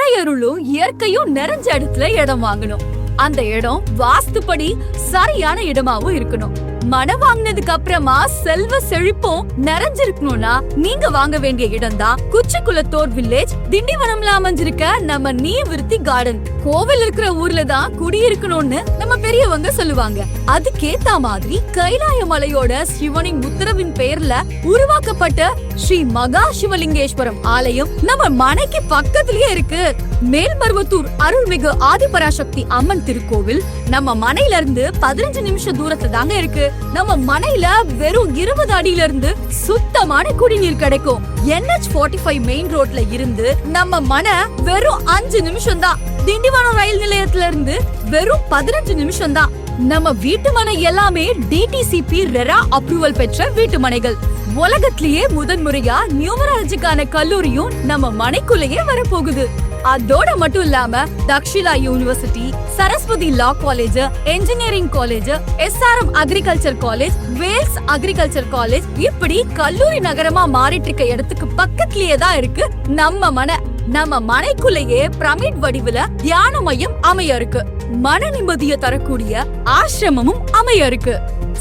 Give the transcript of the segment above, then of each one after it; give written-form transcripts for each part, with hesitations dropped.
இறையருளும் இயற்கையும் நிறைஞ்ச இடத்துல இடம் வாங்கணும். அந்த இடம் வாஸ்துப்படி சரியான இடமாவும் இருக்கணும். மனம் வாங்கினதுக்கு அப்புறமா செல்வ செழிப்பும் நிறைஞ்சிருக்கணும்னா நீங்க வாங்க வேண்டிய இடம் தான் குச்சிக்குளத்தூர் வில்லேஜ், திண்டிவனம்ல அமைஞ்சிருக்க நம்ம நீர்விருத்தி கார்டன். கோவில் இருக்கிற ஊர்ல தான் குடியிருக்கணும்னு நம்ம பெரியவங்க சொல்லுவாங்க. அதுக்கேத்த மாதிரி கைலாய மலையோட சிவனின் உத்தரவின் பெயர்ல உருவாக்கப்பட்ட ஸ்ரீ மகா சிவலிங்கேஸ்வரம் ஆலயம் நம்ம மனைக்கு பக்கத்திலேயே இருக்கு. மேல்மருவத்தூர் அருள்மிகு ஆதிபராசக்தி அம்மன் திருக்கோவில் நம்ம மனையில இருந்து 15 நிமிஷம் தூரத்துல தாங்க இருக்கு. நம்ம மனையில வெறும் 20 அடியில இருந்து சுத்தமான குடிநீர் கிடைக்கும். NH45 மெயின் ரோட்ல இருந்து நம்ம மனை வெறும் 5 நிமிஷம் தான். திண்டிவனம் ரயில் நிலையத்துல இருந்து வெறும் 15 நிமிஷம் தான். நம்ம வீட்டு மனை எல்லாமே DTCP ரெரா அப்ரூவல் பெற்ற வீட்டு மனைகள். உலகத்திலேயே முதன்முறையா நியூமராலஜிக்கான கல்லூரியும் நம்ம மனைக்குள்ளேயே வரப்போகுது. அதோட மட்டும் இல்லாம Takshila university, Saraswati law college, engineering college, SRM agriculture college, Vels agriculture college, இப்படி கல்லூரி நகரமா மாறிட்டு இருக்க இடத்துக்கு பக்கத்திலேயே தான் இருக்கு நம்ம மனை. நம்ம மனைக்குள்ளேயே பிரமிட் வடிவுல தியான மையம் அமைய இருக்கு. மன நிம்மதியை தரக்கூடிய ஆசிரமமும் அமைய இருக்கு.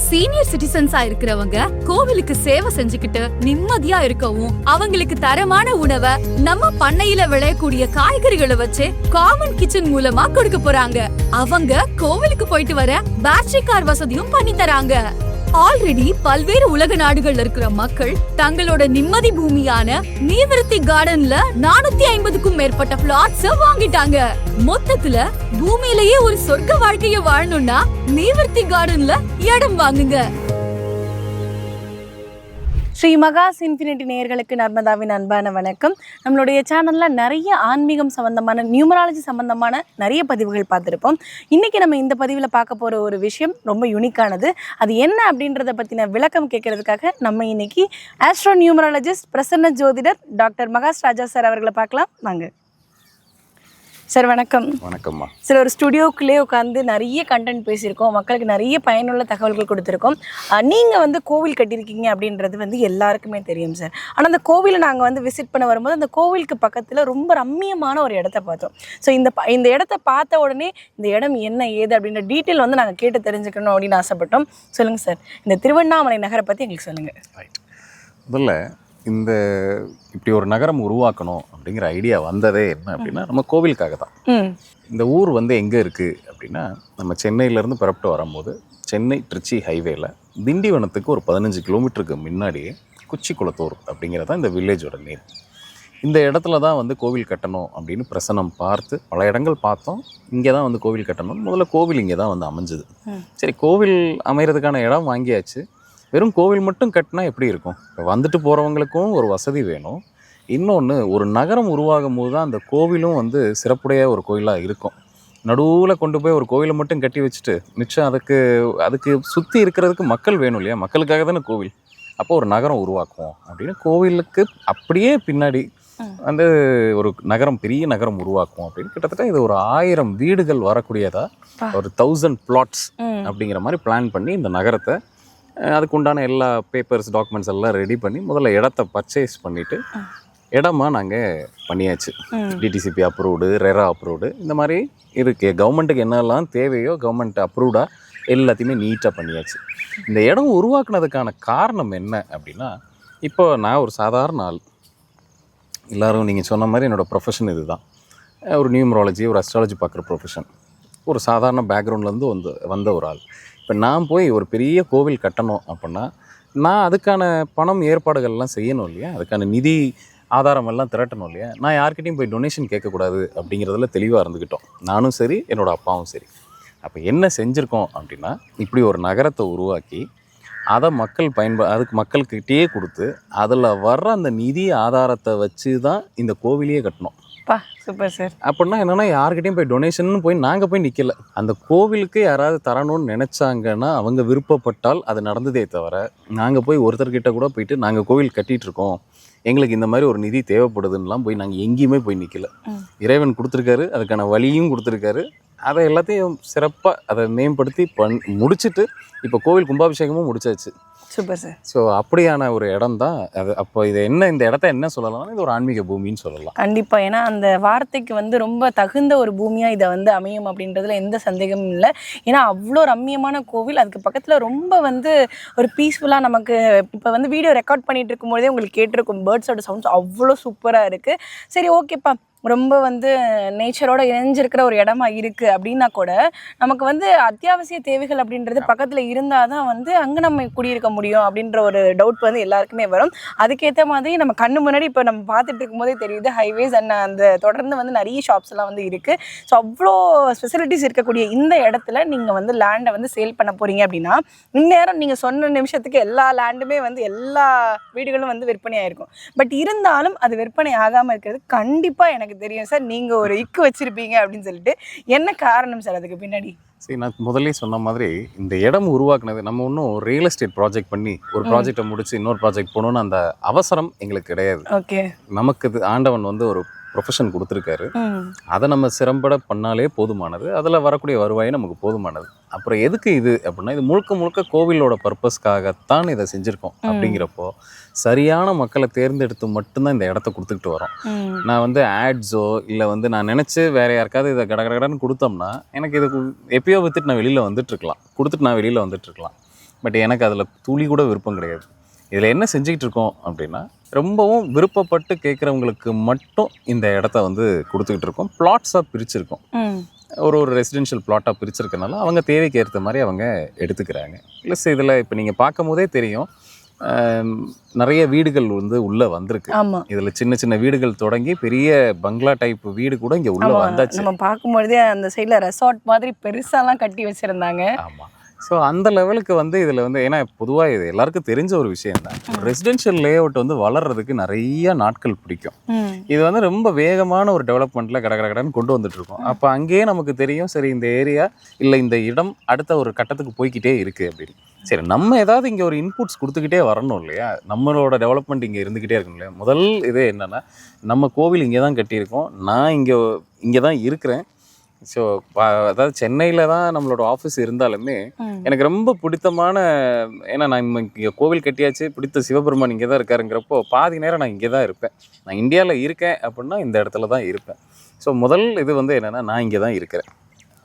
சீனியர் சிட்டிசன்ஸா இருக்கிறவங்க கோவிலுக்கு சேவை செஞ்சுக்கிட்டு நிம்மதியா இருக்கவும், அவங்களுக்கு தரமான உணவை நம்ம பண்ணையில விளையக்கூடிய காய்கறிகளை வச்சு காமன் கிச்சன் மூலமா கொடுக்க போறாங்க. அவங்க கோவிலுக்கு போயிட்டு வர பேட்டரி கார் வசதியும் பண்ணி தராங்க. ஆல்ரெடி பல்வேறு உலக நாடுகள்ல இருக்கிற மக்கள் தங்களோட நிம்மதி பூமியான நீர்விருத்தி கார்டன்ல 450க்கும் மேற்பட்ட பிளாட்ஸ் வாங்கிட்டாங்க. மொத்தத்துல பூமியிலேயே ஒரு சொர்க்க வாழ்க்கைய வாழணும்னா நீர்விருத்தி கார்டன்ல இடம் வாங்குங்க. ஸ்ரீ மகாஸ் இன்ஃபினிட்டி நேயர்களுக்கு நர்மதாவின் அன்பான வணக்கம். நம்மளுடைய சேனலில் நிறைய ஆன்மீகம் சம்பந்தமான, நியூமராலஜி சம்பந்தமான நிறைய பதிவுகள் பார்த்துருப்போம். இன்றைக்கி நம்ம இந்த பதிவில் பார்க்க போகிற ஒரு விஷயம் ரொம்ப யூனிக்கானது. அது என்ன அப்படின்றத பற்றின விளக்கம் கேட்கறதுக்காக நம்ம இன்னைக்கு ஆஸ்ட்ரோ நியூமராலஜிஸ்ட் பிரசன்ன ஜோதிடர் டாக்டர் மகாஸ் ராஜா சார் அவர்களை பார்க்கலாம் வாங்க. சார் வணக்கம். வணக்கம்மா. சார், ஒரு ஸ்டுடியோக்குள்ளே உட்காந்து நிறைய கண்டென்ட் பேசியிருக்கோம், மக்களுக்கு நிறைய பயனுள்ள தகவல்கள் கொடுத்துருக்கோம். நீங்கள் கோவில் கட்டியிருக்கீங்க அப்படின்றது எல்லாருக்குமே தெரியும் சார். ஆனால் அந்த கோவிலை நாங்கள் விசிட் பண்ண வரும்போது அந்த கோவிலுக்கு பக்கத்தில் ரொம்ப ரம்மியமான ஒரு இடத்த பார்த்தோம். ஸோ இந்த இடத்த பார்த்த உடனே இந்த இடம் என்ன ஏது அப்படின்ற டீட்டெயில் நாங்கள் கேட்டு தெரிஞ்சுக்கணும் அப்படின்னு ஆசைப்பட்டோம். சொல்லுங்கள் சார், இந்த திருவண்ணாமலை நகரை பற்றி எங்களுக்கு சொல்லுங்கள். ரைட். முதல்ல இந்த இப்படி ஒரு நகரம் உருவாக்கணும் அப்படிங்கிற ஐடியா வந்ததே என்ன அப்படின்னா நம்ம கோவிலுக்காக தான். இந்த ஊர் எங்கே இருக்குது அப்படின்னா, நம்ம சென்னையிலேருந்து புறப்பட்டு வரும்போது சென்னை திருச்சி ஹைவேல திண்டிவனத்துக்கு ஒரு 15 கிலோமீட்டருக்கு முன்னாடியே குச்சிக்குளத்தூர் அப்படிங்கிறதான் இந்த வில்லேஜோட நேம். இந்த இடத்துல தான் கோவில் கட்டணும் அப்படின்னு பிரசனம் பார்த்து பல இடங்கள் பார்த்தோம். இங்கே தான் கோவில் கட்டணும். முதல்ல கோவில் இங்கே தான் அமைஞ்சுது. சரி, கோவில் அமைகிறதுக்கான இடம் வாங்கியாச்சு. வெறும் கோவில் மட்டும் கட்டினா எப்படி இருக்கும்? இப்போ வந்துட்டு போகிறவங்களுக்கும் ஒரு வசதி வேணும். இன்னொன்று, ஒரு நகரம் உருவாகும் போது தான் அந்த கோவிலும் சிறப்புடைய ஒரு கோயிலாக இருக்கும். நடுவில் கொண்டு போய் ஒரு கோவிலை மட்டும் கட்டி வச்சுட்டு மிச்சம் அதுக்கு சுற்றி இருக்கிறதுக்கு மக்கள் வேணும் இல்லையா? மக்களுக்காக தானே கோவில். அப்போ ஒரு நகரம் உருவாக்குவோம் அப்படின்னு கோவிலுக்கு அப்படியே பின்னாடி ஒரு நகரம், பெரிய நகரம் உருவாக்குவோம் அப்படின்னு கிட்டத்தட்ட இது ஒரு 1000 வீடுகள் வரக்கூடியதா, ஒரு 1000 பிளாட்ஸ் அப்படிங்கிற மாதிரி பிளான் பண்ணி இந்த நகரத்தை, அதுக்கு உண்டான எல்லா பேப்பர்ஸ் டாக்குமெண்ட்ஸ் எல்லாம் ரெடி பண்ணி முதல்ல இடத்த பர்ச்சேஸ் பண்ணிவிட்டு இடமா நாங்கள் பண்ணியாச்சு. DTCP அப்ரூவ்டு, ரெரா அப்ரூவ்டு, இந்த மாதிரி இருக்குது. கவர்மெண்ட்டுக்கு என்னெல்லாம் தேவையோ கவர்மெண்ட் அப்ரூவ்டாக எல்லாத்தையுமே நீட்டாக பண்ணியாச்சு. இந்த இடம் உருவாக்குனதுக்கான காரணம் என்ன அப்படின்னா, இப்போ நான் ஒரு சாதாரண ஆள். எல்லோரும் நீங்கள் சொன்ன மாதிரி என்னோடய ப்ரொஃபஷன் இது தான். ஒரு நியூமராலஜி, ஒரு அஸ்ட்ராலஜி பார்க்குற ப்ரொஃபஷன். ஒரு சாதாரண பேக்ரவுண்ட்லேருந்து வந்த ஒரு ஆள். இப்போ நான் போய் ஒரு பெரிய கோவில் கட்டணும் அப்படின்னா நான் அதுக்கான பணம் ஏற்பாடுகள்லாம் செய்யணும் இல்லையா? அதுக்கான நிதி ஆதாரம் எல்லாம் திரட்டணும் இல்லையா? நான் யார்கிட்டையும் போய் டொனேஷன் கேட்கக்கூடாது அப்படிங்கிறதுல தெளிவாக இருந்துக்கிட்டோம், நானும் சரி என்னோடய அப்பாவும் சரி. அப்போ என்ன செஞ்சுருக்கோம் அப்படின்னா, இப்படி ஒரு நகரத்தை உருவாக்கி அதை அதுக்கு மக்கள்கிட்டயே கொடுத்து அதில் வர்ற அந்த நிதி ஆதாரத்தை வச்சு தான் இந்த கோவிலையே கட்டணும். Super sir. அப்படின்னா என்னன்னா, யார்கிட்டையும் போய் டொனேஷன் போய் நாங்கள் போய் நிற்கல. அந்த கோவிலுக்கு யாராவது தரணும்னு நினச்சாங்கன்னா அவங்க விருப்பப்பட்டால் அது நடந்ததே தவிர, நாங்கள் போய் ஒருத்தர்கிட்ட கூட போயிட்டு நாங்கள் கோவில் கட்டிகிட்டு இருக்கோம், எங்களுக்கு இந்த மாதிரி ஒரு நிதி தேவைப்படுதுன்னெலாம் போய் நாங்கள் எங்கேயுமே போய் நிற்கல. இறைவன் கொடுத்துருக்காரு, அதுக்கான வழியும் கொடுத்துருக்காரு, அதை எல்லாத்தையும் சிறப்பாக அதை மேம்படுத்தி முடிச்சுட்டு இப்போ கோவில் கும்பாபிஷேகமும் முடிச்சாச்சு. Super sir. ஸோ அப்படியான ஒரு இடம் தான் அது. அப்போ இது இந்த இடத்த என்ன சொல்லலாம்னா இது ஒரு ஆன்மீக பூமின்னு சொல்லலாம். கண்டிப்பாக. ஏன்னா அந்த வார்த்தைக்கு வந்து ரொம்ப தகுந்த ஒரு பூமியாக இதை வந்து அமையும் அப்படின்றதுல எந்த சந்தேகமும் இல்லை. ஏன்னா அவ்வளோ ரம்மியமான கோவில், அதுக்கு பக்கத்தில் ரொம்ப வந்து ஒரு பீஸ்ஃபுல்லாக நமக்கு இப்போ வந்து வீடியோ ரெக்கார்ட் பண்ணிட்டு இருக்கும்போதே உங்களுக்கு கேட்டிருக்கும் பேர்ட்ஸோட சவுண்ட்ஸ் அவ்வளோ சூப்பராக இருக்குது. சரி, ஓகேப்பா, ரொம்ப வந்து நேச்சரோட இணைஞ்சிருக்கிற ஒரு இடமா இருக்குது அப்படின்னா கூட நமக்கு வந்து அத்தியாவசிய தேவைகள் அப்படின்றது பக்கத்தில் இருந்தால் தான் வந்து அங்கே நம்ம குடியிருக்க முடியும் அப்படின்ற ஒரு டவுட் வந்து எல்லாருக்குமே வரும். அதுக்கேற்ற மாதிரி நம்ம கண்ணு முன்னாடி இப்போ நம்ம பார்த்துட்டு இருக்கும்போதே தெரியுது ஹைவேஸ் அண்ட் அந்த தொடர்ந்து வந்து நிறைய ஷாப்ஸ் எல்லாம் வந்து இருக்குது. ஸோ அவ்வளோ ஃபெசிலிட்டிஸ் இருக்கக்கூடிய இந்த இடத்துல நீங்கள் வந்து லேண்டை வந்து சேல் பண்ண போகிறீங்க அப்படின்னா இந்நேரம் நீங்கள் சொன்ன நிமிஷத்துக்கு எல்லா லேண்டுமே வந்து எல்லா வீடுகளும் வந்து விற்பனை ஆயிருக்கும். பட் இருந்தாலும் அது விற்பனை ஆகாமல் இருக்கிறது கண்டிப்பாக எனக்கு தெரியும் சார். நீங்க ஒரு இக்கு வச்சிருப்பீங்க அப்படின்னு சொல்லிட்டு என்ன காரணம் சார் அதுக்கு பின்னாடி? சரி, நான் முதல்ல சொன்ன மாதிரி இந்த இடம் உருவாக்குனது நம்ம ஒன்றும் ரியல் எஸ்டேட் ப்ராஜெக்ட் பண்ணி ஒரு ப்ராஜெக்டை முடிச்சு இன்னொரு ப்ராஜெக்ட் போகணும்னு அந்த அவசரம் எங்களுக்கு கிடையாது. ஓகே, நமக்கு இது ஆண்டவன் வந்து ஒரு ப்ரொஃபஷன் கொடுத்துருக்காரு. அதை நம்ம சிறம்பட பண்ணாலே போதுமானது. அதில் வரக்கூடிய வருவாய் நமக்கு போதுமானது. அப்புறம் எதுக்கு இது அப்படின்னா இது முழுக்க முழுக்க கோவிலோட பர்பஸ்க்காகத்தான் இதை செஞ்சுருக்கோம். அப்படிங்கிறப்போ சரியான மக்களை தேர்ந்தெடுத்து மட்டும்தான் இந்த இடத்த கொடுத்துக்கிட்டு வரோம். நான் வந்து ஆட்ஸோ இல்லை வந்து நான் நினச்சி வேற யாருக்காவது இதை கடகடன்னு கொடுத்தோம்னா எனக்கு இது எப்பயோ வித்துட்டு நான் வெளியில் வந்துட்டுருக்கலாம், கொடுத்துட்டு நான் வெளியில் வந்துட்டுருக்கலாம். பட் எனக்கு அதில் துளி கூட விருப்பம் கிடையாது. இதில் என்ன செஞ்சுக்கிட்டு இருக்கோம் அப்படின்னா ரொம்பவும் விருப்பப்பட்டு கேட்குறவங்களுக்கு மட்டும் இந்த இடத்த வந்து கொடுத்துக்கிட்டு இருக்கோம். பிளாட்ஸாக பிரிச்சிருக்கோம். ஒரு ரெசிடென்ஷியல் பிளாட்டாக பிரிச்சிருக்கனால அவங்க தேவைக்கு ஏற்ற மாதிரி அவங்க எடுத்துக்கிறாங்க. ப்ளஸ் இதில் இப்போ நீங்கள் பார்க்கும் போதே தெரியும் நிறைய வீடுகள் வந்து உள்ளே வந்திருக்கு. இதில் சின்ன சின்ன வீடுகள் தொடங்கி பெரிய பங்களா டைப் வீடு கூட இங்கே உள்ளே வந்தாச்சு. நம்ம பார்க்கும்பொழுதே அந்த சைடில் ரெசார்ட் மாதிரி பெருசாலாம் கட்டி வச்சுருந்தாங்க. ஆமாம். ஸோ அந்த லெவலுக்கு வந்து இதில் வந்து ஏன்னா பொதுவாக இது எல்லாருக்கும் தெரிஞ்ச ஒரு விஷயம் தான். ரெசிடென்ஷியல் லே அவுட் வந்து வளர்றதுக்கு நிறைய நாட்கள் பிடிக்கும். இது வந்து ரொம்ப வேகமான ஒரு டெவலப்மெண்ட்டில் கடன்னு கொண்டு வந்துட்டு இருக்கோம். அப்போ அங்கேயே நமக்கு தெரியும் சரி இந்த ஏரியா இல்லை இந்த இடம் அடுத்த ஒரு கட்டத்துக்கு போய்கிட்டே இருக்குது அப்படின்னு. சரி, நம்ம ஏதாவது இங்கே ஒரு இன்புட்ஸ் கொடுத்துக்கிட்டே வரணும் இல்லையா? நம்மளோட டெவலப்மெண்ட் இங்கே இருந்துக்கிட்டே இருக்கணும் இல்லையா? முதல் இது என்னென்னா நம்ம கோவில் இங்கே தான் கட்டியிருக்கோம், நான் இங்கே தான் இருக்கிறேன். ஸோ அதாவது சென்னையில் தான் நம்மளோட ஆஃபீஸ் இருந்தாலுமே எனக்கு ரொம்ப பிடித்தமான, ஏன்னா நான் இங்கே கோவில் கட்டியாச்சு, பிடித்த சிவபெருமான் இங்கே தான் இருக்காருங்கிறப்போ பாதி நேரம் நான் இங்கே தான் இருப்பேன். நான் இந்தியாவில் இருக்கேன் அப்படின்னா இந்த இடத்துல தான் இருப்பேன். ஸோ முதல் இது வந்து என்னென்னா நான் இங்கே தான் இருக்கிறேன்,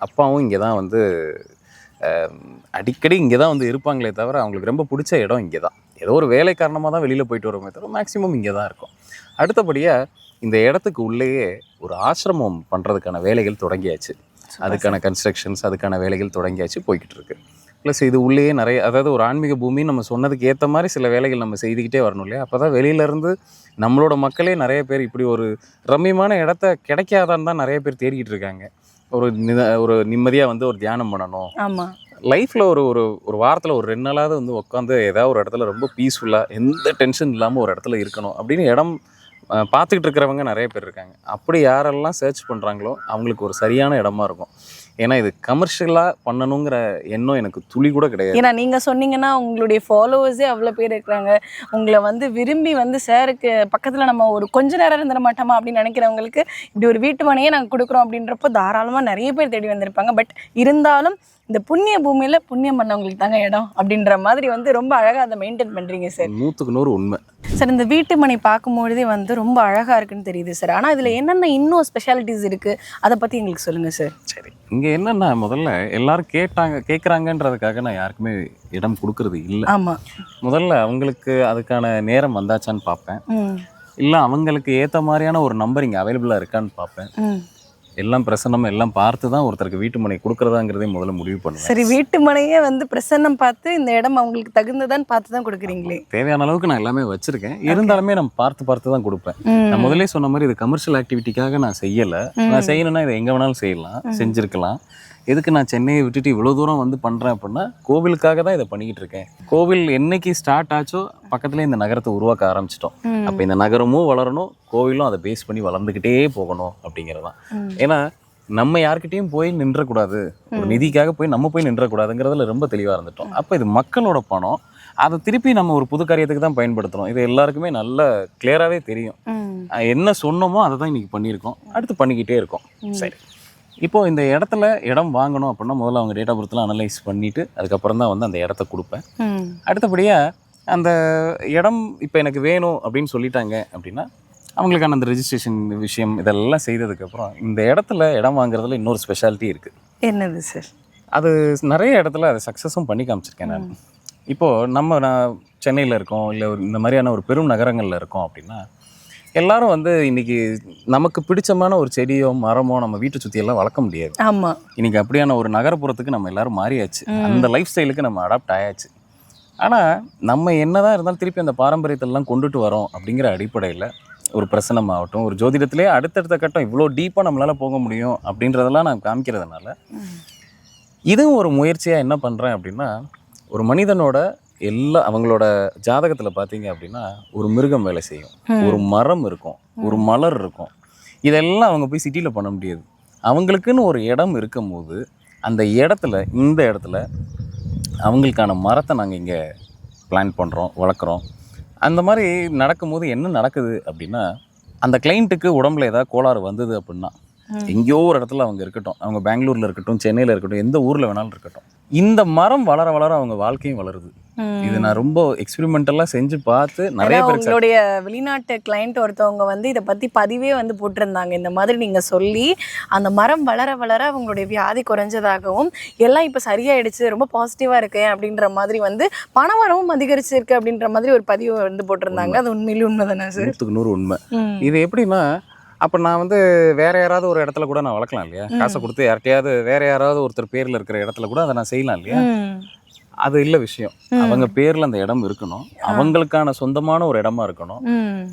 அப்பாவும் இங்கே தான் வந்து அடிக்கடி இங்கே தான் வந்து இருப்பாங்களே தவிர அவங்களுக்கு ரொம்ப பிடிச்ச இடம் இங்கே தான். ஏதோ ஒரு வேலை காரணமாக தான் வெளியில் போயிட்டு வரோமே தவிர மேக்ஸிமம் இங்கே தான் இருக்கும். அடுத்தபடியாக இந்த இடத்துக்கு உள்ளேயே ஒரு ஆசிரமம் பண்ணுறதுக்கான வேலைகள் தொடங்கியாச்சு. அதுக்கான கன்ஸ்ட்ரக்ஷன்ஸ் அதுக்கான வேலைகள் தொடங்கியாச்சு, போய்கிட்டு இருக்கு. ப்ளஸ் இது உள்ளேயே நிறைய, அதாவது ஒரு ஆன்மீக பூமி நம்ம சொன்னதுக்கு ஏற்ற மாதிரி சில வேலைகள் நம்ம செய்துக்கிட்டே வரணும் இல்லையா? அப்போ தான் வெளியிலேருந்து நம்மளோட மக்களே நிறைய பேர் இப்படி ஒரு ரம்மியமான இடத்த கிடைக்காதான்னு தான் நிறைய பேர் தேடிக்கிட்டு இருக்காங்க. ஒரு நிம்மதியாக வந்து ஒரு தியானம் பண்ணணும். ஆமாம், லைஃப்பில் ஒரு வாரத்தில் ஒரு 2 நாளாவது வந்து உட்காந்து ஏதாவது ஒரு இடத்துல ரொம்ப பீஸ்ஃபுல்லாக எந்த டென்ஷன் இல்லாமல் ஒரு இடத்துல இருக்கணும் அப்படின்னு இடம் பார்த்துக்கிட்டு இருக்கிறவங்க நிறைய பேர் இருக்காங்க. அப்படி யாரெல்லாம் சர்ச் பண்ணுறாங்களோ அவங்களுக்கு ஒரு சரியான இடமா இருக்கும். ஏன்னா இது கமர்ஷியலாக பண்ணணுங்கிற எண்ணம் எனக்கு துளி கூட கிடையாது. ஏன்னா நீங்கள் சொன்னீங்கன்னா உங்களுடைய ஃபாலோவர்ஸே அவ்வளோ பேர் இருக்கிறாங்க. உங்களை வந்து விரும்பி வந்து சாருக்கு பக்கத்தில் நம்ம ஒரு கொஞ்ச நேரம் இருந்துட மாட்டோமா அப்படின்னு நினைக்கிறவங்களுக்கு இப்படி ஒரு வீட்டு மனையே நாங்கள் கொடுக்குறோம் அப்படின்றப்போ தாராளமாக நிறைய பேர் தேடி வந்திருப்பாங்க. பட் இருந்தாலும் இந்த புண்ணிய பூமியில் புண்ணியம் பண்ணவங்களுக்கு தாங்க இடம் அப்படின்ற மாதிரி வந்து ரொம்ப அழகாக அதை மெயின்டைன் பண்ணுறீங்க சார். 100% உண்மை சார். இந்த வீட்டு மனை பார்க்கும்பொழுதே வந்து ரொம்ப அழகாக இருக்குன்னு தெரியுது சார். ஆனால் இதில் என்னென்ன இன்னும் ஸ்பெஷாலிட்டிஸ் இருக்குது அதை பற்றி எங்களுக்கு சொல்லுங்கள் சார். சரி, இங்கே என்னென்னா முதல்ல எல்லாரும் கேட்குறாங்கன்றதுக்காக நான் யாருக்குமே இடம் கொடுக்கறது இல்லை. ஆமாம், முதல்ல அவங்களுக்கு அதுக்கான நேரம் வந்தாச்சான்னு பார்ப்பேன். இல்லை அவங்களுக்கு ஏற்ற மாதிரியான ஒரு நம்பர் இங்கே அவைலபிளாக இருக்கான்னு பார்ப்பேன். எல்லாம் பிரசன்னம் எல்லாம் பார்த்து தான் ஒருத்தருக்கு வீட்டு மனை கொடுக்குறதாங்கிறதே முதல்ல முடிவு பண்ணுவேன். சரி, வீட்டு மனையே வந்து பிரசன்னம் பார்த்து இந்த இடம் அவங்களுக்கு தகுந்ததான்னு பார்த்து தான் கொடுக்குறீங்களே? தேவையான அளவுக்கு நான் எல்லாமே வச்சிருக்கேன், இருந்தாலுமே நம்ம பார்த்து தான் கொடுப்பேன். நான் முதலே சொன்ன மாதிரி இது கமர்ஷியல் ஆக்டிவிட்டிக்காக நான் செய்யலை. நான் செய்யணும்னா இதை எங்கே வேணாலும் செய்யலாம், செஞ்சுருக்கலாம். எதுக்கு நான் சென்னையை விட்டுட்டு இவ்வளோ தூரம் வந்து பண்ணுறேன் அப்படின்னா கோவிலுக்காக தான் இதை பண்ணிக்கிட்டு இருக்கேன். கோவில் என்னைக்கு ஸ்டார்ட் ஆச்சோ பக்கத்துலேயே இந்த நகரத்தை உருவாக்க ஆரம்பிச்சிட்டோம். அப்போ இந்த நகரமும் வளரணும், கோவிலும் அதை பேஸ் பண்ணி வளர்ந்துக்கிட்டே போகணும் அப்படிங்கிறதான். ஏன்னா நம்ம யார்கிட்டையும் போய் நின்றக்கூடாது, ஒரு நிதிக்காக போய் நம்ம போய் நின்றக்கூடாதுங்கிறதுல ரொம்ப தெளிவாக இருந்துட்டோம். அப்போ இது மக்களோட பணம், அதை திருப்பி நம்ம ஒரு புது காரியத்துக்கு தான் பயன்படுத்துகிறோம். இது எல்லாருக்குமே நல்ல கிளியராகவே தெரியும். என்ன சொன்னோமோ அதை தான் இன்றைக்கி பண்ணியிருக்கோம், அடுத்து பண்ணிக்கிட்டே இருக்கோம். சரி, இப்போது இந்த இடத்துல இடம் வாங்கணும் அப்படின்னா முதல்ல அவங்க டேட் ஆஃப் பர்த்லாம் அனலைஸ் பண்ணிவிட்டு அதுக்கப்புறம் தான் வந்து அந்த இடத்த கொடுப்பேன். அடுத்தபடியாக அந்த இடம் இப்போ எனக்கு வேணும் அப்படின்னு சொல்லிட்டாங்க அப்படின்னா அவங்களுக்கான அந்த ரெஜிஸ்ட்ரேஷன் விஷயம் இதெல்லாம் செய்ததுக்கப்புறம் இந்த இடத்துல இடம் வாங்குறதுல இன்னொரு ஸ்பெஷாலிட்டி இருக்குது. என்னது சார்? அது நிறைய இடத்துல அதை சக்ஸஸும் பண்ணி காமிச்சிருக்கேன் நான். இப்போது நான் சென்னையில் இருக்கோம், இல்லை இந்த மாதிரியான ஒரு பெரும் நகரங்களில் இருக்கோம் அப்படின்னா எல்லாரும் வந்து இன்னைக்கு நமக்கு பிடிச்சமான ஒரு செடியோ மரமோ நம்ம வீட்டை சுற்றியெல்லாம் வளர்க்க முடியாது. ஆமாம். இன்னைக்கு அப்படியான ஒரு நகரப்புறத்துக்கு நம்ம எல்லாரும் மாறியாச்சு, அந்த லைஃப் ஸ்டைலுக்கு நம்ம அடாப்ட் ஆயாச்சு. ஆனால் நம்ம என்னதான் இருந்தாலும் திருப்பி அந்த பாரம்பரியத்தெல்லாம் கொண்டுட்டு வரோம் அப்படிங்கிற அடிப்படையில் ஒரு பிரசனம் ஆகட்டும், ஒரு ஜோதிடத்திலே அடுத்தடுத்த கட்டம் இவ்வளோ டீப்பாக நம்மளால் போக முடியும் அப்படின்றதெல்லாம் நான் காமிக்கிறதுனால இதுவும் ஒரு முயற்சியாக என்ன பண்ணுறேன் அப்படின்னா, ஒரு மனிதனோட அவங்களோட ஜாதகத்தில் பார்த்தீங்க அப்படின்னா ஒரு மிருகம் வேலை செய்யும், ஒரு மரம் இருக்கும், ஒரு மலர் இருக்கும். இதெல்லாம் அவங்க போய் சிட்டியில் பண்ண முடியாது. அவங்களுக்குன்னு ஒரு இடம் இருக்கும் போது அந்த இந்த இடத்துல அவங்களுக்கான மரத்தை நாங்கள் இங்கே பிளான் பண்ணுறோம், வளர்க்குறோம். அந்த மாதிரி நடக்கும்போது என்ன நடக்குது அப்படின்னா, அந்த கிளைண்ட்டுக்கு உடம்புல ஏதாவது கோளாறு வந்தது அப்படின்னா எங்கேயோ ஒரு இடத்துல அவங்க இருக்கட்டும், அவங்க பெங்களூரில் இருக்கட்டும், சென்னையில் இருக்கட்டும், எந்த ஊரில் வேணாலும் இருக்கட்டும், இந்த மரம் வளர வளர அவங்க வாழ்க்கையும் வளருது. இது நான் ரொம்ப எக்ஸ்பெரிமெண்டலாக செஞ்சு பார்த்து நிறைய பேர். உங்களுடைய வெளிநாட்டு கிளைண்ட் ஒருத்தவங்க வந்து இதை பற்றி பதிவே வந்து போட்டிருந்தாங்க. இந்த மாதிரி நீங்கள் சொல்லி அந்த மரம் வளர வளர அவங்களுடைய வியாதி குறைஞ்சதாகவும் எல்லாம் இப்போ சரியாயிடுச்சு, ரொம்ப பாசிட்டிவாக இருக்கு அப்படின்ற மாதிரி வந்து பண வரவும் அதிகரிச்சிருக்கு அப்படின்ற மாதிரி ஒரு பதிவு வந்து போட்டிருந்தாங்க. அது உண்மையிலேயே உண்மை தானே சார்? 100க்கு 100 உண்மை. இது எப்படின்னா, அப்போ நான் வந்து வேற யாராவது ஒரு இடத்துல கூட நான் வளர்க்கலாம் இல்லையா, காசை கொடுத்து யார்கிட்டயாவது வேற யாராவது ஒருத்தர் பேரில் இருக்கிற இடத்துல கூட அதை நான் செய்யலாம் இல்லையா. அது இல்லை விஷயம். அவங்க பேர்ல அந்த இடம் இருக்கணும், அவங்களுக்கான சொந்தமான ஒரு இடமா இருக்கணும்.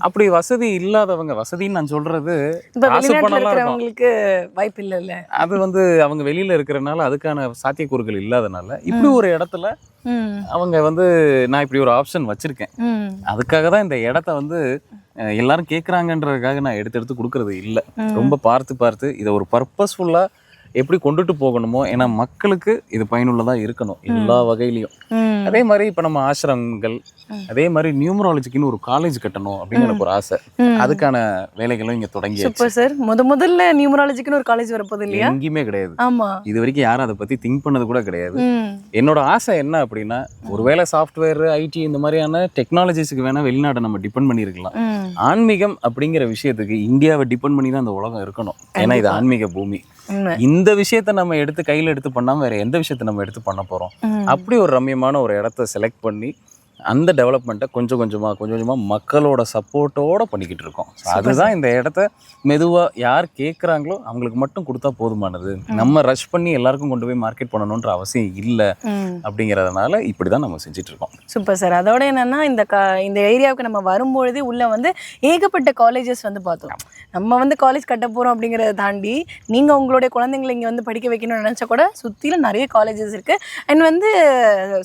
அப்படி வசதி இல்லாதவங்க, வசதின்னு நான் சொல்றது காசு பணம்லாம் இருக்கிறவங்களுக்கு வாய்ப்பு இல்லைல்ல, அது வந்து அவங்க வெளியில இருக்கிறனால அதுக்கான சாத்தியக்கூறுகள் இல்லாதனால இப்படி ஒரு இடத்துல அவங்க வந்து நான் இப்படி ஒரு ஆப்ஷன் வச்சிருக்கேன். அதுக்காக தான் இந்த இடத்த வந்து எல்லாரும் கேட்குறாங்கன்றதுக்காக நான் எடுத்து கொடுக்கறது இல்லை. ரொம்ப பார்த்து இதை ஒரு பர்பஸ்ஃபுல்லா எப்படி கொண்டுட்டு போகணுமோ, ஏன்னா மக்களுக்கு இது பயனுள்ளதாக இருக்கணும் எல்லா வகையிலையும். அதே மாதிரி இப்போ நம்ம ஆசிரமங்கள், அதே மாதிரி நியூமராலஜிக்குன்னு ஒரு காலேஜ் கட்டணும் அப்படின்னு எனக்கு ஒரு ஆசை. அதுக்கான வேலைகளும் இங்கே தொடங்கி. Super sir. முதல்ல நியூமராலஜிக்குன்னு ஒரு காலேஜ் வரப்போகுது இல்லையா? எங்கேயுமே கிடையாது. ஆமா, இது வரைக்கும் யாரும் அதை பற்றி திங்க் பண்ணது கூட கிடையாது. என்னோட ஆசை என்ன அப்படின்னா, ஒருவேளை சாஃப்ட்வேர், ஐடி இந்த மாதிரியான டெக்னாலஜிஸுக்கு வேணா வெளிநாட்டை நம்ம டிபெண்ட் பண்ணியிருக்கலாம். ஆன்மீகம் அப்படிங்கிற விஷயத்துக்கு இந்தியாவை டிபெண்ட் பண்ணி தான் அந்த உலகம் இருக்கணும். ஏன்னா இது ஆன்மீக பூமி. இந்த விஷயத்த நம்ம எடுத்து கையில் எடுத்து பண்ணாம வேற எந்த விஷயத்த நம்ம எடுத்து பண்ண போறோம்? அப்படி ஒரு ரம்யமான ஒரு இடத்த செலக்ட் பண்ணி அந்த டெவலப்மெண்ட்டை கொஞ்சம் கொஞ்சமாக மக்களோட சப்போர்ட்டோட பண்ணிக்கிட்டு இருக்கோம். அதுதான் இந்த இடத்த மெதுவாக யார் கேட்குறாங்களோ அவங்களுக்கு மட்டும் கொடுத்தா போதுமானது. நம்ம ரஷ் பண்ணி எல்லாருக்கும் கொண்டு போய் மார்க்கெட் பண்ணணுன்ற அவசியம் இல்லை அப்படிங்கிறதுனால இப்படி தான் நம்ம செஞ்சுட்டு இருக்கோம். Super sir. அதோட என்னன்னா, இந்த ஏரியாவுக்கு நம்ம வரும்பொழுது உள்ள வந்து ஏகப்பட்ட காலேஜஸ் வந்து பார்த்தோம். நம்ம வந்து காலேஜ் கட்ட போகிறோம் அப்படிங்கிறத தாண்டி நீங்கள் உங்களுடைய குழந்தைங்களை இங்கே வந்து படிக்க வைக்கணும்னு நினச்சா கூட சுற்றிலும் நிறைய காலேஜஸ் இருக்குது. அண்ட் வந்து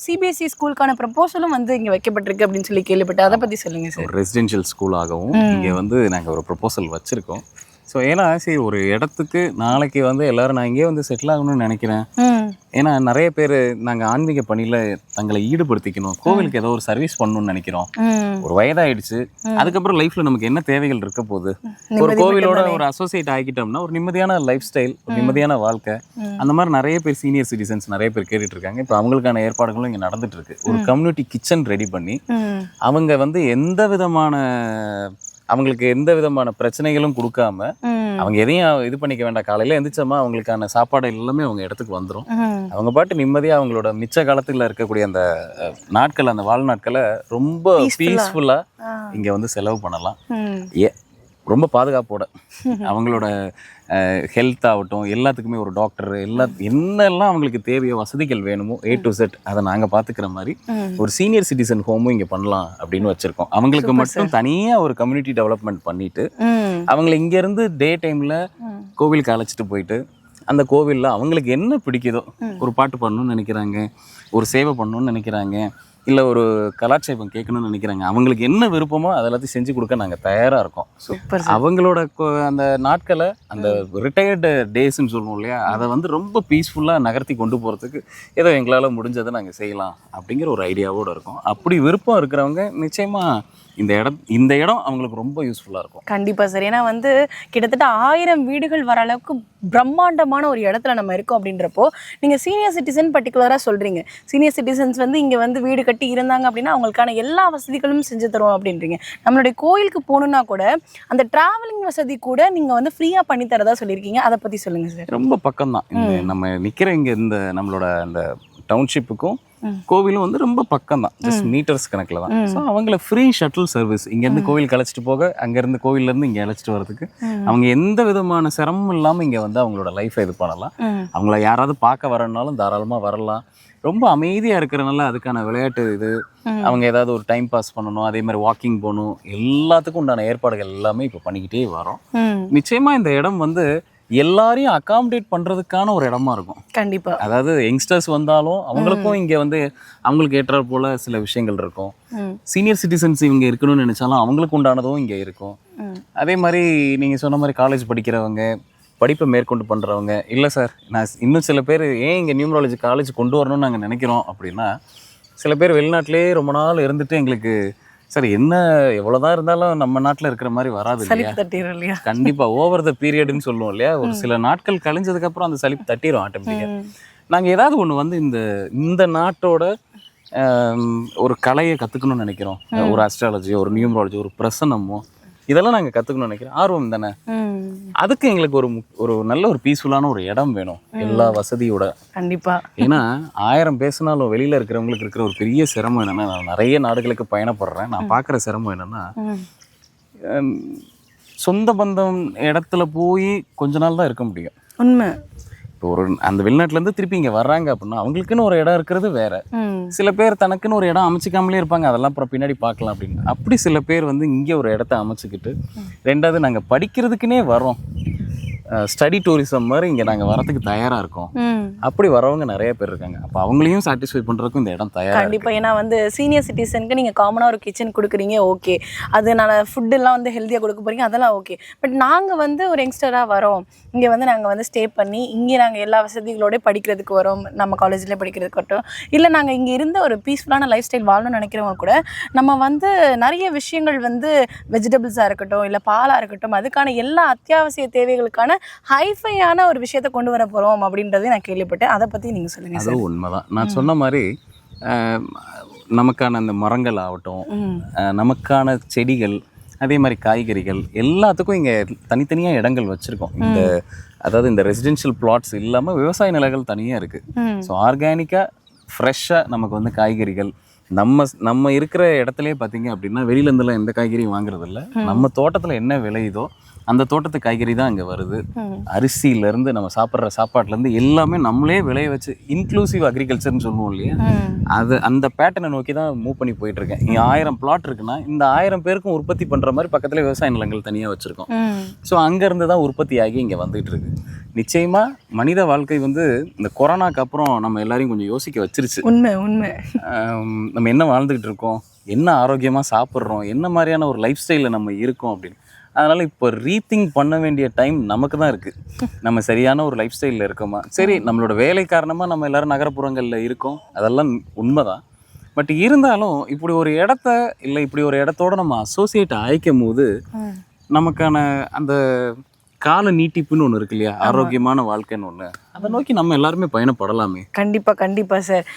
சிபிஎஸ்சி ஸ்கூலுக்கான ப்ரப்போசலும் வந்து இங்கே வைக்கப்பட்டிருக்கு அப்படின்னு சொல்லி கேள்விப்பட்டேன். அதை பற்றி சொல்லுங்கள் சார். ரெசிடென்ஷியல் ஸ்கூலாகவும் இங்கே வந்து நாங்கள் ஒரு ப்ரப்போசல் வச்சுருக்கோம். ஸோ ஏன்னா சரி, ஒரு இடத்துக்கு நாளைக்கு வந்து எல்லாரும் நான் இங்கே வந்து செட்டில் ஆகணும்னு நினைக்கிறேன். ஏன்னா நிறைய பேர் நாங்கள் ஆன்மீக பணியில் தங்களை ஈடுபடுத்திக்கணும், கோவிலுக்கு ஏதோ ஒரு சர்வீஸ் பண்ணணும்னு நினைக்கிறோம். ஒரு வயதாயிடுச்சு, அதுக்கப்புறம் லைஃப்ல நமக்கு என்ன தேவைகள் இருக்க போகுது? ஒரு கோவிலோட ஒரு அசோசியேட் ஆகிட்டோம்னா ஒரு நிம்மதியான லைஃப் ஸ்டைல், ஒரு நிம்மதியான வாழ்க்கை, அந்த மாதிரி நிறைய பேர் சீனியர் சிட்டிசன்ஸ் நிறைய பேர் கேட்டுட்டு இருக்காங்க. இப்போ அவங்களுக்கான ஏற்பாடுகளும் இங்கே நடந்துட்டு இருக்கு. ஒரு கம்யூனிட்டி கிச்சன் ரெடி பண்ணி அவங்க வந்து அவங்களுக்கு எந்த விதமான பிரச்சனைகளும் கொடுக்காம, அவங்க எதையும் இது பண்ணிக்க வேண்டாம். காலையில எந்திரிச்சோமா அவங்களுக்கான சாப்பாடு எல்லாமே அவங்க இடத்துக்கு வந்துடும். அவங்க பாட்டு நிம்மதியாக அவங்களோட மிச்ச காலத்துல இருக்கக்கூடிய அந்த நாட்கள், அந்த வாழ்நாட்களை ரொம்ப பீஸ்ஃபுல்லா இங்க வந்து செலவு பண்ணலாம். ரொம்ப பாதுகாப்போட அவங்களோட ஹெல்த் ஆகட்டும், எல்லாத்துக்குமே ஒரு டாக்டர், என்னெல்லாம் அவங்களுக்கு தேவையோ வசதிகள் வேணுமோ A to Z அதை நாங்கள் பார்த்துக்கிற மாதிரி ஒரு சீனியர் சிட்டிசன் ஹோமும் இங்கே பண்ணலாம் அப்படின்னு வச்சுருக்கோம். அவங்களுக்கு மட்டும் தனியாக ஒரு கம்யூனிட்டி டெவலப்மெண்ட் பண்ணிட்டு அவங்களை இங்கேருந்து டே டைமில் கோவிலுக்கு அழைச்சிட்டு போயிட்டு அந்த கோவிலில் அவங்களுக்கு என்ன பிடிக்குதோ, ஒரு பாட்டு பண்ணணும்னு நினைக்கிறாங்க, ஒரு சேவை பண்ணணும்னு நினைக்கிறாங்க, இல்லை ஒரு கலாட்சேபம் கேட்கணும்னு நினைக்கிறாங்க, அவங்களுக்கு என்ன விருப்பமோ அதெல்லாத்தையும் செஞ்சு கொடுக்க நாங்கள் தயாராக இருக்கோம். அவங்களோட அந்த நாட்களை, அந்த ரிட்டையர்டு டேஸ்ன்னு சொல்லுவோம் இல்லையா, அதை வந்து ரொம்ப பீஸ்ஃபுல்லாக நகர்த்தி கொண்டு போகிறதுக்கு ஏதோ எங்களால் முடிஞ்சதை நாங்கள் செய்யலாம் அப்படிங்கிற ஒரு ஐடியாவோடு இருக்கோம். அப்படி விருப்பம் இருக்கிறவங்க நிச்சயமாக இந்த இடம் அவங்களுக்கு ரொம்ப யூஸ்ஃபுல்லாக இருக்கும். கண்டிப்பாக சார். ஏன்னா வந்து கிட்டத்தட்ட 1000 வீடுகள் வர அளவுக்கு பிரம்மாண்டமான ஒரு இடத்துல நம்ம இருக்கோம் அப்படின்றப்போ நீங்கள் சீனியர் சிட்டிசன் பர்டிகுலராக சொல்கிறீங்க. சீனியர் சிட்டிசன்ஸ் வந்து இங்கே வந்து வீடு கட்டி இருந்தாங்க அப்படின்னா அவங்களுக்கான எல்லா வசதிகளும் செஞ்சு தருவோம் அப்படின்றீங்க. நம்மளுடைய கோயிலுக்கு போகணுன்னா கூட அந்த டிராவலிங் வசதி கூட நீங்கள் வந்து ஃப்ரீயாக பண்ணி தரதா சொல்லியிருக்கீங்க. அதை பற்றி சொல்லுங்கள் சார். ரொம்ப பக்கம்தான். இந்த நம்ம நிற்கிற இங்கே இந்த நம்மளோட அந்த டவுன்ஷிப்புக்கும் கோவிலும் வந்து ரொம்ப பக்கம் தான், ஜஸ்ட் மீட்டர்ஸ் கணக்கில் தான். ஸோ அவங்கள ஃப்ரீ ஷட்டில் சர்வீஸ் இங்கேருந்து கோவிலுக்கு அழைச்சிட்டு போக, அங்கேருந்து கோவிலேருந்து இங்கே அழைச்சிட்டு வரதுக்கு அவங்க எந்த விதமான சிரமமும் இல்லாமல் இங்கே வந்து அவங்களோட லைஃப்பை இது பண்ணலாம். அவங்கள யாராவது பார்க்க வரனாலும் தாராளமாக வரலாம். ரொம்ப அமைதியாக இருக்கிறனால அதுக்கான விளையாட்டு இது, அவங்க ஏதாவது ஒரு டைம் பாஸ் பண்ணணும், அதே மாதிரி வாக்கிங் போகணும், எல்லாத்துக்கும் உண்டான ஏற்பாடுகள் எல்லாமே இப்போ பண்ணிக்கிட்டே வரோம். நிச்சயமாக இந்த இடம் வந்து எல்லாரையும் அகாமடேட் பண்றதுக்கான ஒரு இடமா இருக்கும். கண்டிப்பா. அதாவது யங்ஸ்டர்ஸ் வந்தாலும் அவங்களுக்கும் இங்க வந்து அவங்களுக்கு ஏற்ற போல சில விஷயங்கள் இருக்கும். சீனியர் சிட்டிசன்ஸ் இவங்க இருக்கணும்னு நினைச்சாலும் அவங்களுக்கு உண்டானதும் இங்க இருக்கும். அதே மாதிரி நீங்க சொன்ன மாதிரி காலேஜ் படிக்கிறவங்க, படிப்பை மேற்கொண்டு பண்றவங்க, இல்லை சார் நான் இன்னும் சில பேர் ஏன் இங்கே நியூமராலஜி காலேஜ் கொண்டு வரணும்னு நாங்கள் நினைக்கிறோம் அப்படின்னா, சில பேர் வெளிநாட்டிலேயே ரொம்ப நாள் இருந்துட்டு எங்களுக்கு சார் என்ன எவ்வளோதான் இருந்தாலும் நம்ம நாட்டில் இருக்கிற மாதிரி வராது இல்லையா? கண்டிப்பாக ஓவர் த பீரியட்னு சொல்லுவோம் இல்லையா? ஒரு சில நாட்கள் கழிஞ்சதுக்கப்புறம் அந்த சலிப்பு தட்டிடும் ஆட்டோமேட்டிக்காக. நாங்கள் ஏதாவது ஒன்று வந்து இந்த நாட்டோட ஒரு கலையை கற்றுக்கணும்னு நினைக்கிறோம். ஒரு அஸ்ட்ராலஜியோ, ஒரு நியூமராலஜி, ஒரு பிரசனமோ, இதெல்லாம் நாங்கள் கற்றுக்கணும்னு நினைக்கிறோம். ஆர்வம் தானே. அதுக்கு எங்களுக்கு ஒரு நல்ல ஒரு பீஸ்ஃபுல்லான ஒரு இடம் வேணும், எல்லா வசதியோட. கண்டிப்பா. ஏன்னா 1000 பேசினாலும் வெளியில இருக்கிறவங்களுக்கு இருக்கிற ஒரு பெரிய சிரமம் என்னன்னா, நான் நிறைய நாடுகளுக்கு பயணப்படுறேன், நான் பார்க்குற சிரமம் என்னன்னா, சொந்த பந்தம் இடத்துல போய் கொஞ்ச நாள் தான் இருக்க முடியும். உண்மை. இப்போ அந்த வெளிநாட்டுலேருந்து திருப்பி இங்கே வர்றாங்க அப்படின்னா அவங்களுக்குன்னு ஒரு இடம் இருக்கிறது வேற. சில பேர் தனக்குன்னு ஒரு இடம் அமைச்சிக்காமலே இருப்பாங்க, அதெல்லாம் அப்புறம் பின்னாடி பார்க்கலாம் அப்படின்னு. அப்படி சில பேர் வந்து இங்கே ஒரு இடத்த அமைச்சிக்கிட்டு, ரெண்டாவது நாங்கள் படிக்கிறதுக்குன்னே வரோம், ஸ்டடி டூரிசம் மாதிரி இங்கே நாங்கள் வரதுக்கு தயாராக இருக்கோம், அப்படி வரவங்க நிறைய பேர் இருக்காங்க. அப்போ அவங்களையும் சாட்டிஸ்ஃபை பண்ணுறதுக்கும் இந்த இடம் தயாராக. கண்டிப்பாக. ஏன்னா வந்து சீனியர் சிட்டிசனுக்கு நீங்கள் காமனாக ஒரு கிச்சன் கொடுக்குறீங்க, ஓகே, அது நான் ஃபுட்டெல்லாம் வந்து ஹெல்த்தியாக கொடுக்க போகிறீங்க, அதெல்லாம் ஓகே. பட் நாங்கள் வந்து ஒரு யங்ஸ்டராக வரோம், இங்கே வந்து நாங்கள் வந்து ஸ்டே பண்ணி இங்கே நாங்கள் எல்லா வசதிகளோட படிக்கிறதுக்கு வரோம், நம்ம காலேஜில் படிக்கிறதுக்கு வரட்டும், இல்லை நாங்கள் இங்கே இருந்த ஒரு பீஸ்ஃபுல்லான லைஃப் ஸ்டைல் வாழணும்னு நினைக்கிறவங்க கூட நம்ம வந்து நிறைய விஷயங்கள் வந்து வெஜிடபிள்ஸாக இருக்கட்டும், இல்லை பாலாக இருக்கட்டும், அதுக்கான எல்லா அத்தியாவசிய தேவைகளுக்கான ஹைஃபையான ஒரு விஷயத்தை கொண்டு வர போகிறோம் அப்படின்றதையும் நான் கேள்விப்பட்டேன். அதை பற்றி நீங்கள் சொல்லுங்கள். அது உண்மைதான். நான் சொன்ன மாதிரி நமக்கான அந்த மரங்கள் ஆகட்டும், நமக்கான செடிகள், அதே மாதிரி காய்கறிகள், எல்லாத்துக்கும் இங்கே தனித்தனியாக இடங்கள் வச்சுருக்கோம். அதாவது இந்த ரெசிடென்ஷியல் பிளாட்ஸ் இல்லாமல் விவசாய நிலங்கள் தனியாக இருக்குது. ஸோ ஆர்கானிக்காக ஃப்ரெஷ்ஷாக நமக்கு வந்து காய்கறிகள் நம்ம இருக்கிற இடத்துலேயே பார்த்தீங்க அப்படின்னா வெளியிலேருந்துலாம் எந்த காய்கறியும் வாங்குறது இல்லை. நம்ம தோட்டத்தில் என்ன விளையுதோ அந்த தோட்டத்து காய்கறி தான் அங்கே வருது. அரிசியிலேருந்து நம்ம சாப்பிட்ற சாப்பாட்டுலேருந்து எல்லாமே நம்மளே விளைய வச்சு, இன்க்ளூசிவ் அக்ரிகல்ச்சர்னு சொல்லுவோம் இல்லையா, அந்த பேட்டர்னை நோக்கி தான் மூவ் பண்ணி போயிட்டுருக்கேன். இங்கே 1000 பிளாட் இருக்குன்னா இந்த 1000 பேருக்கும் உற்பத்தி பண்ணுற மாதிரி பக்கத்தில் விவசாய நிலங்கள் தனியாக வச்சுருக்கோம். ஸோ அங்கேருந்து தான் உற்பத்தி ஆகி இங்கே வந்துகிட்டு இருக்கு. நிச்சயமாக மனித வாழ்க்கை வந்து இந்த கொரோனாக்கு அப்புறம் நம்ம எல்லாரையும் கொஞ்சம் யோசிக்க வச்சிருச்சு. உண்மை. நம்ம என்ன வாழ்ந்துக்கிட்டு இருக்கோம், என்ன ஆரோக்கியமாக சாப்பிட்றோம், என்ன மாதிரியான ஒரு லைஃப் ஸ்டைலில் நம்ம இருக்கோம் அப்படின்னு. அதனால் இப்போ ரீதிங்க் பண்ண வேண்டிய டைம் நமக்கு தான் இருக்குது. நம்ம சரியான ஒரு லைஃப் ஸ்டைலில் இருக்கோமா? சரி, நம்மளோட வேலை காரணமாக நம்ம எல்லோரும் நகரப்புறங்களில் இருக்கோம், அதெல்லாம் உண்மைதான். பட் இருந்தாலும் இப்படி ஒரு இடத்த இல்லை இப்படி ஒரு இடத்தோடு நம்ம அசோசியேட் ஆயிக்கும் போது நமக்கான அந்த கால நீட்டிப்புன்னு ஒன்று இருக்கு இல்லையா, ஆரோக்கியமான வாழ்க்கைன்னு ஒன்று, அதை நோக்கி நம்ம எல்லாருமே பயணப்படலாமே. கண்டிப்பாக சார்.